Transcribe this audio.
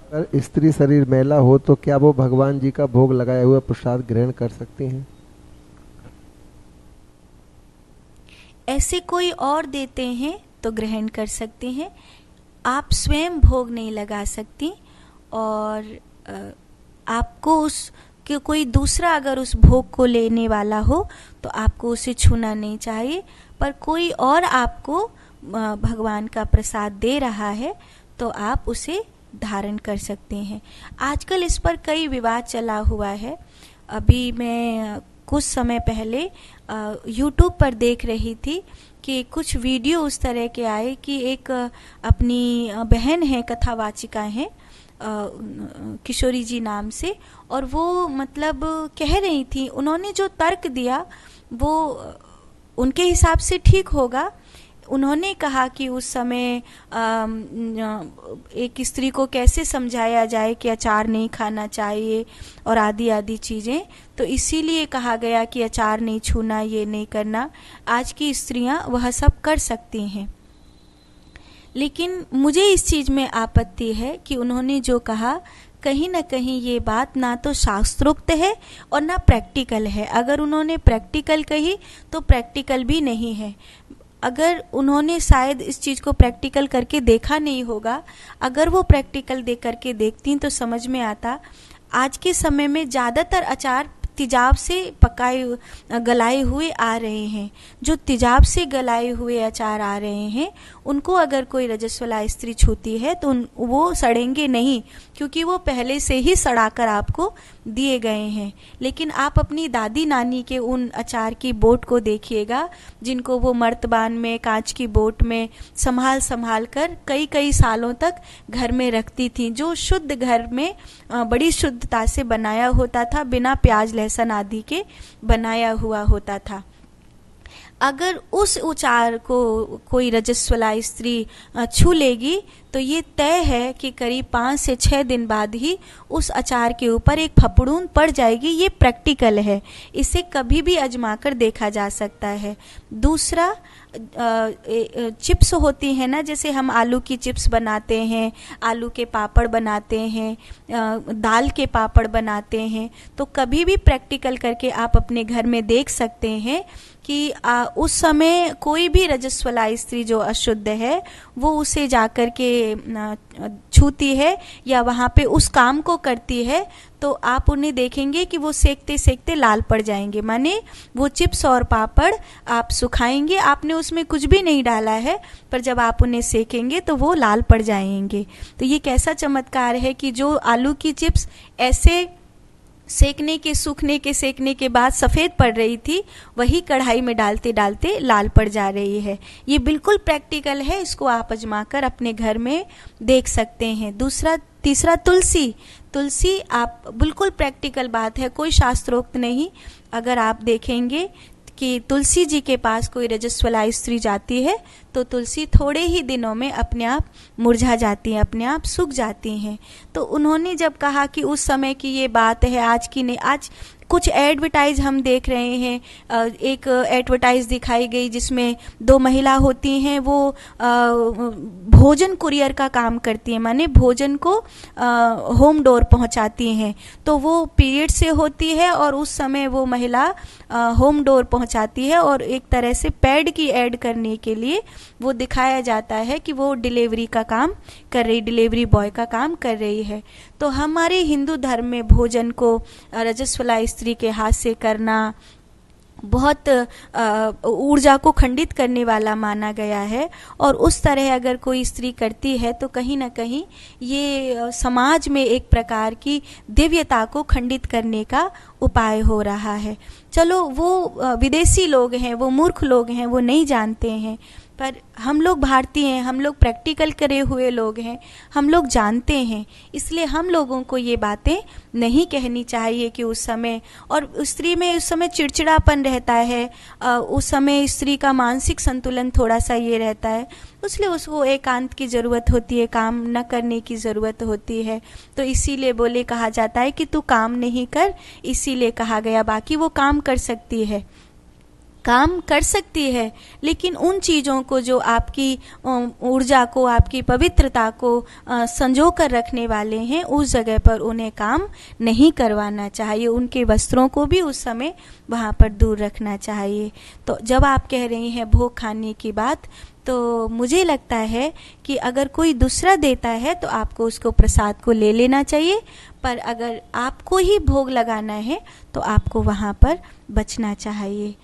अगर स्त्री शरीर मैला हो तो क्या वो भगवान जी का भोग लगाया हुआ प्रसाद ग्रहण कर सकती हैं? ऐसे कोई और देते हैं तो ग्रहण कर सकते हैं, आप स्वयं भोग नहीं लगा सकती। और आपको उस कि कोई दूसरा अगर उस भोग को लेने वाला हो तो आपको उसे छूना नहीं चाहिए, पर कोई और आपको भगवान का प्रसाद दे रहा है तो आप उसे धारण कर सकते हैं। आजकल इस पर कई विवाद चला हुआ है। अभी मैं कुछ समय पहले यूट्यूब पर देख रही थी कि कुछ वीडियो उस तरह के आए कि एक अपनी बहन है, कथावाचिका है, किशोरी जी नाम से, और वो मतलब कह रही थी, उन्होंने जो तर्क दिया वो उनके हिसाब से ठीक होगा। उन्होंने कहा कि उस समय एक स्त्री को कैसे समझाया जाए कि अचार नहीं खाना चाहिए और आदि आदि चीज़ें, तो इसीलिए कहा गया कि अचार नहीं छूना, ये नहीं करना। आज की स्त्रियां वह सब कर सकती हैं। लेकिन मुझे इस चीज़ में आपत्ति है कि उन्होंने जो कहा, कहीं ना कहीं ये बात ना तो शास्त्रोक्त है और ना प्रैक्टिकल है। अगर उन्होंने प्रैक्टिकल कही तो प्रैक्टिकल भी नहीं है। अगर उन्होंने शायद इस चीज़ को प्रैक्टिकल करके देखा नहीं होगा, अगर वो प्रैक्टिकल दे करके देखती तो समझ में आता। आज के समय में ज़्यादातर अचार तेजाब से पकाए गलाए हुए आ रहे हैं। जो तेजाब से गलाए हुए अचार आ रहे हैं उनको अगर कोई रजस्वला स्त्री छूती है तो वो सड़ेंगे नहीं, क्योंकि वो पहले से ही सड़ाकर आपको दिए गए हैं। लेकिन आप अपनी दादी नानी के उन अचार की बोट को देखिएगा, जिनको वो मर्तबान में, कांच की बोट में संभाल संभाल कर कई कई सालों तक घर में रखती थी, जो शुद्ध घर में बड़ी शुद्धता से बनाया होता था, बिना प्याज लहसुन आदि के बनाया हुआ होता था। अगर उस अचार को कोई रजस्वला स्त्री छू लेगी तो ये तय है कि करीब 5 से 6 दिन बाद ही उस अचार के ऊपर एक फफड़ून पड़ जाएगी। ये प्रैक्टिकल है, इसे कभी भी आजमा कर देखा जा सकता है। दूसरा, चिप्स होती है ना, जैसे हम आलू की चिप्स बनाते हैं, आलू के पापड़ बनाते हैं, दाल के पापड़ बनाते हैं, तो कभी भी प्रैक्टिकल करके आप अपने घर में देख सकते हैं कि उस समय कोई भी रजस्वला स्त्री जो अशुद्ध है वो उसे जाकर के छूती है या वहाँ पे उस काम को करती है, तो आप उन्हें देखेंगे कि वो सेकते सेकते लाल पड़ जाएंगे। माने वो चिप्स और पापड़ आप सुखाएंगे, आपने उसमें कुछ भी नहीं डाला है, पर जब आप उन्हें सेकेंगे तो वो लाल पड़ जाएंगे। तो ये कैसा चमत्कार है कि जो आलू की चिप्स ऐसे सेकने के, सूखने के, सेकने के बाद सफ़ेद पड़ रही थी, वही कढ़ाई में डालते डालते लाल पड़ जा रही है। ये बिल्कुल प्रैक्टिकल है, इसको आप आजमा कर अपने घर में देख सकते हैं। तीसरा, तुलसी आप बिल्कुल प्रैक्टिकल बात है, कोई शास्त्रोक्त नहीं। अगर आप देखेंगे कि तुलसी जी के पास कोई रजस्वला स्त्री जाती है तो तुलसी थोड़े ही दिनों में अपने आप मुरझा जाती हैं, अपने आप सूख जाती हैं। तो उन्होंने जब कहा कि उस समय की ये बात है, आज की नहीं, आज कुछ एडवर्टाइज हम देख रहे हैं, एक एडवर्टाइज दिखाई गई जिसमें 2 महिला होती हैं, वो भोजन कुरियर का काम करती हैं, माने भोजन को होम डोर पहुंचाती हैं। तो वो पीरियड से होती है और उस समय वो महिला होम डोर पहुंचाती है और एक तरह से पैड की ऐड करने के लिए वो दिखाया जाता है कि वो डिलीवरी का काम कर रही, डिलीवरी बॉय का काम कर रही है। तो हमारे हिंदू धर्म में भोजन को रजस्वला स्त्री के हाथ से करना बहुत ऊर्जा को खंडित करने वाला माना गया है, और उस तरह अगर कोई स्त्री करती है तो कहीं ना कहीं ये समाज में एक प्रकार की दिव्यता को खंडित करने का उपाय हो रहा है। चलो, वो विदेशी लोग हैं, वो मूर्ख लोग हैं, वो नहीं जानते हैं, पर हम लोग भारतीय हैं, हम लोग प्रैक्टिकल करे हुए लोग हैं, हम लोग जानते हैं। इसलिए हम लोगों को ये बातें नहीं कहनी चाहिए कि उस समय, और स्त्री में उस समय चिड़चिड़ापन रहता है, उस समय स्त्री का मानसिक संतुलन थोड़ा सा ये रहता है, इसलिए उसको एकांत की ज़रूरत होती है, काम न करने की ज़रूरत होती है। तो इसीलिए बोले, कहा जाता है कि तू काम नहीं कर, इसीलिए कहा गया, बाकी वो काम कर सकती है। काम कर सकती है, लेकिन उन चीज़ों को जो आपकी ऊर्जा को, आपकी पवित्रता को संजो कर रखने वाले हैं, उस जगह पर उन्हें काम नहीं करवाना चाहिए। उनके वस्त्रों को भी उस समय वहाँ पर दूर रखना चाहिए। तो जब आप कह रही हैं भोग खाने की बात, तो मुझे लगता है कि अगर कोई दूसरा देता है तो आपको उसको प्रसाद को ले लेना चाहिए, पर अगर आपको ही भोग लगाना है तो आपको वहाँ पर बचना चाहिए।